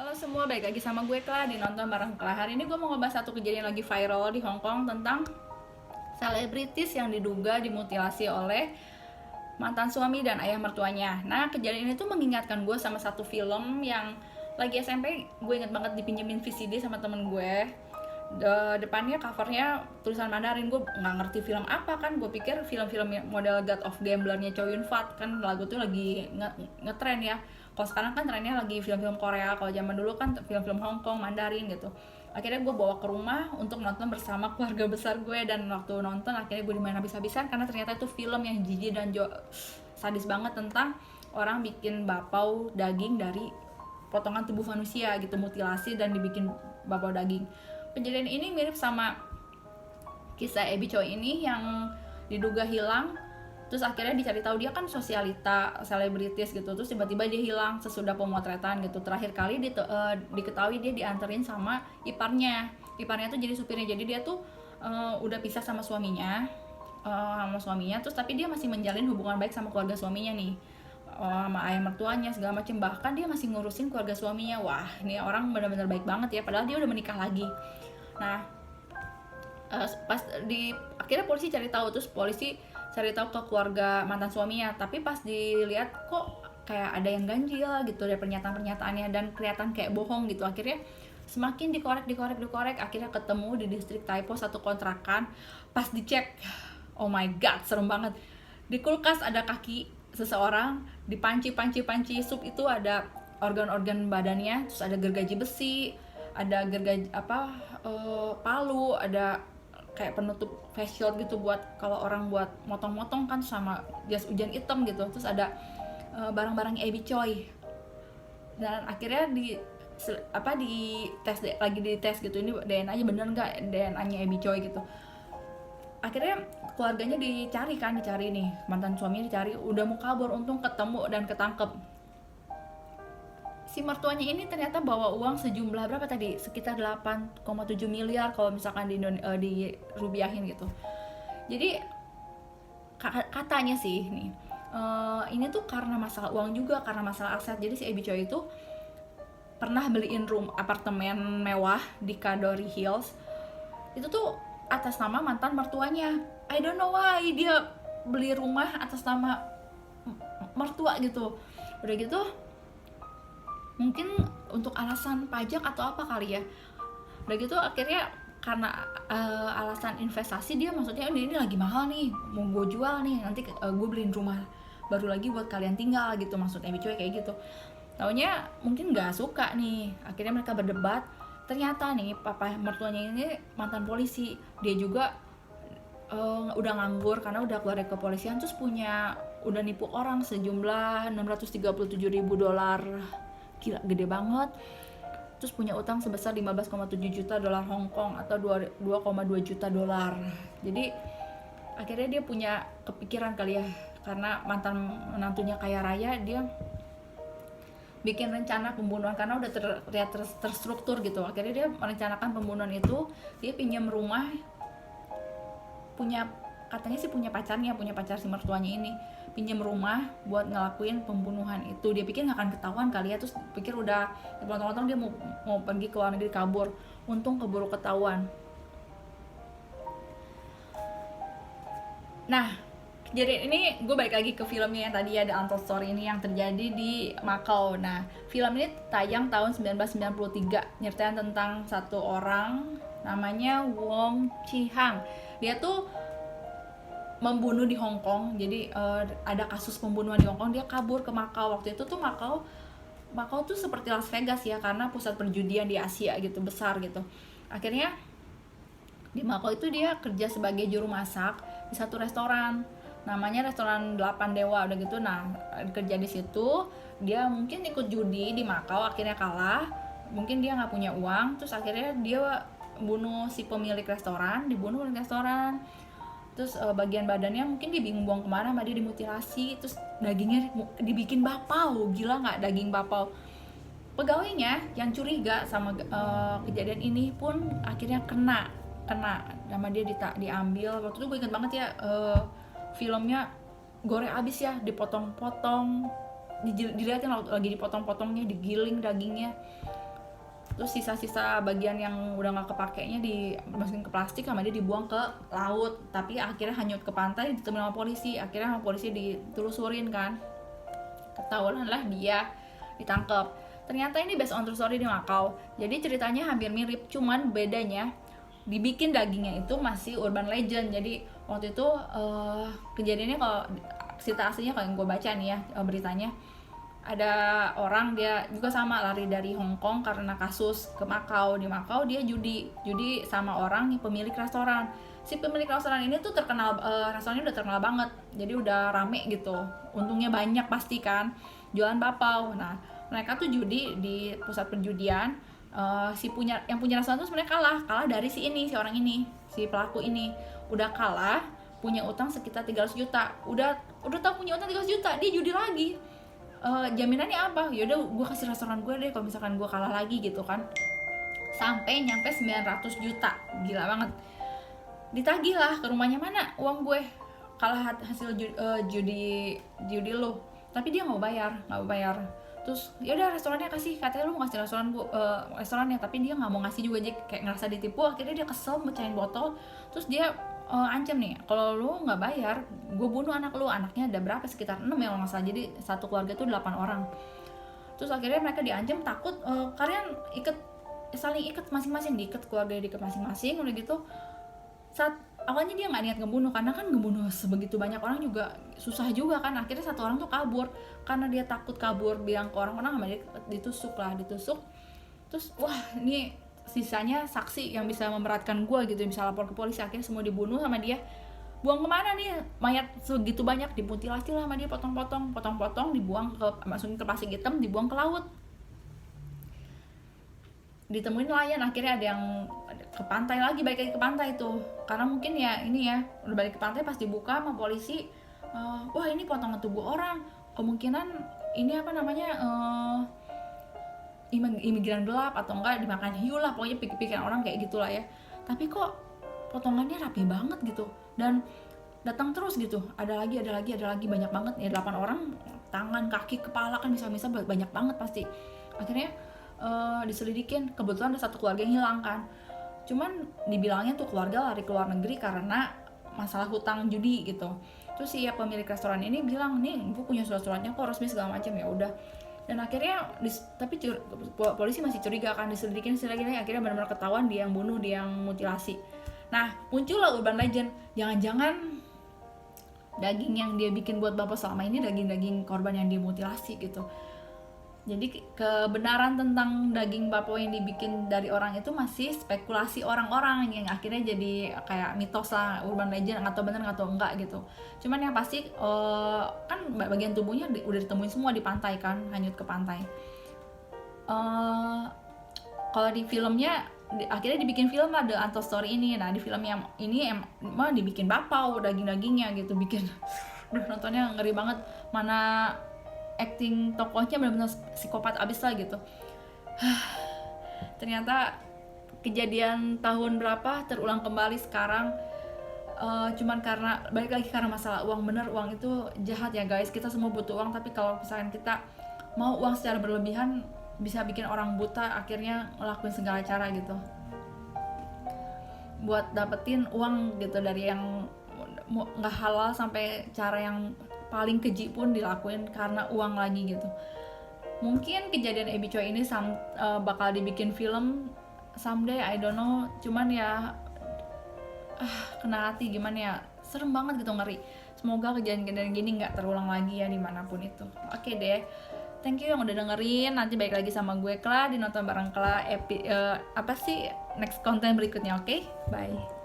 Halo semua, balik lagi sama gue Kla di Nonton Bareng Kla. Hari ini gue mau ngebahas satu kejadian lagi viral di Hong Kong tentang selebritis yang diduga dimutilasi oleh mantan suami dan ayah mertuanya. Nah, kejadian ini tuh mengingatkan gue sama satu film yang lagi SMP. Gue inget banget dipinjemin VCD sama temen gue. Depannya covernya tulisan Mandarin. Gue nggak ngerti film apa kan. Gue pikir film-film model God of Gamblernya Chow Yun Fat, kan lagu tuh lagi ngetren ya. Kalau sekarang kan trennya lagi film-film Korea, kalau zaman dulu kan film-film Hong Kong Mandarin gitu. Akhirnya gue bawa ke rumah untuk nonton bersama keluarga besar gue, dan waktu nonton akhirnya gue dimain habis-habisan karena ternyata itu film yang jijik dan sadis banget, tentang orang bikin bapau daging dari potongan tubuh manusia gitu, mutilasi dan dibikin bapau daging. Kejadian ini mirip sama kisah Abby Choi ini yang diduga hilang, terus akhirnya dicari tahu. Dia kan sosialita selebritis gitu, terus tiba-tiba dia hilang sesudah pemotretan gitu. Terakhir kali diketahui dia dianterin sama iparnya tuh jadi supirnya. Jadi dia tuh udah pisah sama suaminya, terus tapi dia masih menjalin hubungan baik sama keluarga suaminya nih, sama ayah mertuanya segala macem. Bahkan dia masih ngurusin keluarga suaminya. Wah, ini orang benar-benar baik banget ya, padahal dia udah menikah lagi. Nah, pas akhirnya polisi cari tahu ke keluarga mantan suaminya, tapi pas dilihat kok kayak ada yang ganjil gitu dari pernyataan-pernyataannya, dan kelihatan kayak bohong gitu. Akhirnya semakin dikorek, akhirnya ketemu di distrik Taipo, satu kontrakan. Pas dicek, oh my god, serem banget. Di kulkas ada kaki seseorang, di panci sup itu ada organ-organ badannya, terus ada gergaji besi, ada palu, ada kayak penutup face shield gitu buat kalau orang buat motong-motong kan, sama jas hujan hitam gitu. Terus ada barang-barang Abby Choi. Dan akhirnya di tes gitu, ini DNA-nya bener nggak DNA-nya Abby Choi gitu. Akhirnya keluarganya dicari nih, mantan suaminya dicari, udah mau kabur, untung ketemu dan ketangkep. Si mertuanya ini ternyata bawa uang sejumlah berapa tadi, sekitar 8,7 miliar kalau misalkan di rupiahin gitu. Jadi katanya sih nih, ini tuh karena masalah uang juga, karena masalah aset. Jadi si Abby Choi itu pernah beliin apartemen mewah di Kadori Hills. Itu tuh atas nama mantan mertuanya. I don't know why dia beli rumah atas nama mertua gitu. Udah gitu mungkin untuk alasan pajak atau apa kali ya. Udah gitu akhirnya karena alasan investasi, dia maksudnya ini lagi mahal nih, mau gue jual nih, nanti gue beliin rumah baru lagi buat kalian tinggal gitu, maksudnya cuy kayak gitu. Taunya mungkin nggak suka nih, akhirnya mereka berdebat. Ternyata nih papa mertuanya ini mantan polisi, dia juga udah nganggur karena udah keluar dari kepolisian, terus udah nipu orang sejumlah $637.000. Gila, gede banget. Terus punya utang sebesar 15,7 juta dolar Hong Kong atau 2,2 juta dolar. Jadi akhirnya dia punya kepikiran kali ya, karena mantan menantunya kaya raya, dia bikin rencana pembunuhan karena udah terlihat terstruktur gitu. Akhirnya dia merencanakan pembunuhan itu. Dia pinjam rumah, katanya sih punya pacar si mertuanya ini, pinjam rumah buat ngelakuin pembunuhan itu. Dia pikir nggak akan ketahuan kali ya, terus pikir udah dipotong-potong, dia mau pergi ke luar negeri kabur. Untung keburu ketahuan. Nah, kejadian ini gue balik lagi ke filmnya yang tadi ya, The Untold Story ini yang terjadi di Macau. Nah, film ini tayang tahun 1993, nyeritain tentang satu orang namanya Wong Chi-hang. Dia tuh membunuh di Hong Kong. Jadi ada kasus pembunuhan di Hong Kong, dia kabur ke Macau. Waktu itu tuh Macau tuh seperti Las Vegas ya, karena pusat perjudian di Asia gitu, besar gitu. Akhirnya di Macau itu dia kerja sebagai juru masak di satu restoran, namanya restoran 8 Dewa udah gitu. Nah, kerja di situ, dia mungkin ikut judi di Macau, akhirnya kalah. Mungkin dia nggak punya uang, terus akhirnya dia bunuh si pemilik restoran, terus bagian badannya mungkin dia bingung buang kemana, sama dia dimutilasi, terus dagingnya dibikin bapau. Gila nggak, daging bapau. Pegawainya yang curiga sama kejadian ini pun akhirnya kena sama dia, diambil. Waktu itu gue inget banget ya, filmnya goreng abis ya, dipotong-potong, dilihatin lagi dipotong-potongnya, digiling dagingnya. terus sisa-sisa bagian yang udah nggak kepakainya dimasukin ke plastik sama dia dibuang ke laut, tapi akhirnya hanyut ke pantai, ditemuin sama polisi. Akhirnya sama polisi ditelusurin kan, ketahuan lah dia, ditangkap. Ternyata ini based on true story di Macau, jadi ceritanya hampir mirip, cuman bedanya dibikin dagingnya itu masih urban legend. Jadi waktu itu kejadiannya, kalau cerita aslinya kalau yang gue baca nih ya, beritanya, ada orang dia juga sama lari dari Hong Kong karena kasus ke Macau. Di Macau dia judi sama orang pemilik restoran. Si pemilik restoran ini tuh terkenal, restorannya udah terkenal banget, jadi udah rame gitu, untungnya banyak pasti kan, jualan bapau. Nah mereka tuh judi di pusat perjudian. Yang punya restoran tuh sebenarnya kalah dari si orang ini, si pelaku ini udah kalah, punya utang sekitar 300 juta. Udah tahu punya utang 300 juta, dia judi lagi. Jaminannya apa? Yaudah gue kasih restoran gue deh kalau misalkan gue kalah lagi gitu kan. Sampai nyampe 900 juta, gila banget. Ditagih lah ke rumahnya, mana uang gue, kalah hasil judi lo. Tapi dia nggak mau bayar. Terus yaudah restorannya kasih, katanya lu mau kasih restorannya, tapi dia nggak mau ngasih juga, aja kayak ngerasa ditipu. Akhirnya dia kesel, mecahin botol, terus dia ancam nih, kalau lu nggak bayar gue bunuh anak lu. Anaknya ada berapa, sekitar 6 ya kalau nggak salah, jadi satu keluarga tuh 8 orang. Terus akhirnya mereka diancam, takut kalian saling ikat masing-masing, diikat keluarga, diikat masing-masing. Udah gitu, saat awalnya dia nggak niat ngebunuh, karena kan ngebunuh sebegitu banyak orang juga susah juga kan. Akhirnya satu orang tuh kabur, karena dia takut kabur bilang ke orang-orang, sama dia ditusuk. Terus wah, ini sisanya saksi yang bisa memberatkan gue gitu, bisa lapor ke polisi. Akhirnya semua dibunuh sama dia. Buang kemana nih mayat segitu banyak? Dimutilasi lah sama dia, potong-potong, dibuang masukin ke plastik hitam, dibuang ke laut. Ditemuin nelayan, akhirnya ada yang ke pantai lagi, balik lagi ke pantai itu, karena mungkin ya ini ya udah balik ke pantai, pas dibuka sama polisi, wah ini potongan tubuh orang, kemungkinan ini apa namanya, imigran gelap atau enggak dimakan hiu lah, pokoknya pikiran orang kayak gitulah ya. Tapi kok potongannya rapi banget gitu, dan datang terus gitu, ada lagi banyak banget ya, 8 orang, tangan, kaki, kepala kan bisa banyak banget pasti. Akhirnya diselidikin, kebetulan ada satu keluarga yang hilang kan, cuman dibilangnya tuh keluarga lari ke luar negeri karena masalah hutang judi gitu. Terus si pemilik restoran ini bilang, nih gue punya surat-suratnya kok resmi segala macam, ya udah. Dan akhirnya tapi polisi masih curiga kan, diselidikin akhirnya benar-benar ketahuan dia yang bunuh, dia yang mutilasi. Nah muncullah urban legend, jangan-jangan daging yang dia bikin buat bapak selama ini daging korban yang dia mutilasi gitu. Jadi kebenaran tentang daging bapo yang dibikin dari orang itu masih spekulasi orang-orang, yang akhirnya jadi kayak mitos lah, urban legend, atau bener atau enggak gitu. Cuman yang pasti kan bagian tubuhnya udah ditemuin semua di pantai kan, hanyut ke pantai. Kalau di filmnya akhirnya dibikin film lah, The Untold Story ini. Nah di film yang ini emang dibikin bapau daging-dagingnya gitu, bikin nontonnya ngeri banget, mana acting tokohnya benar-benar psikopat abis lah gitu. Ternyata kejadian tahun berapa terulang kembali sekarang, cuman karena balik lagi karena masalah uang. Bener, uang itu jahat ya guys, kita semua butuh uang, tapi kalau misalkan kita mau uang secara berlebihan bisa bikin orang buta, akhirnya ngelakuin segala cara gitu buat dapetin uang gitu, dari yang nggak halal sampai cara yang paling keji pun dilakuin karena uang lagi gitu. Mungkin kejadian Abby Choi ini bakal dibikin film someday, I don't know. Cuman ya kena hati, gimana ya, serem banget gitu, ngeri. Semoga kejadian-kejadian gini nggak terulang lagi ya dimanapun itu. Oke deh, thank you yang udah dengerin. Nanti balik lagi sama gue Kla di Nonton Bareng Kla next konten berikutnya. Oke, bye.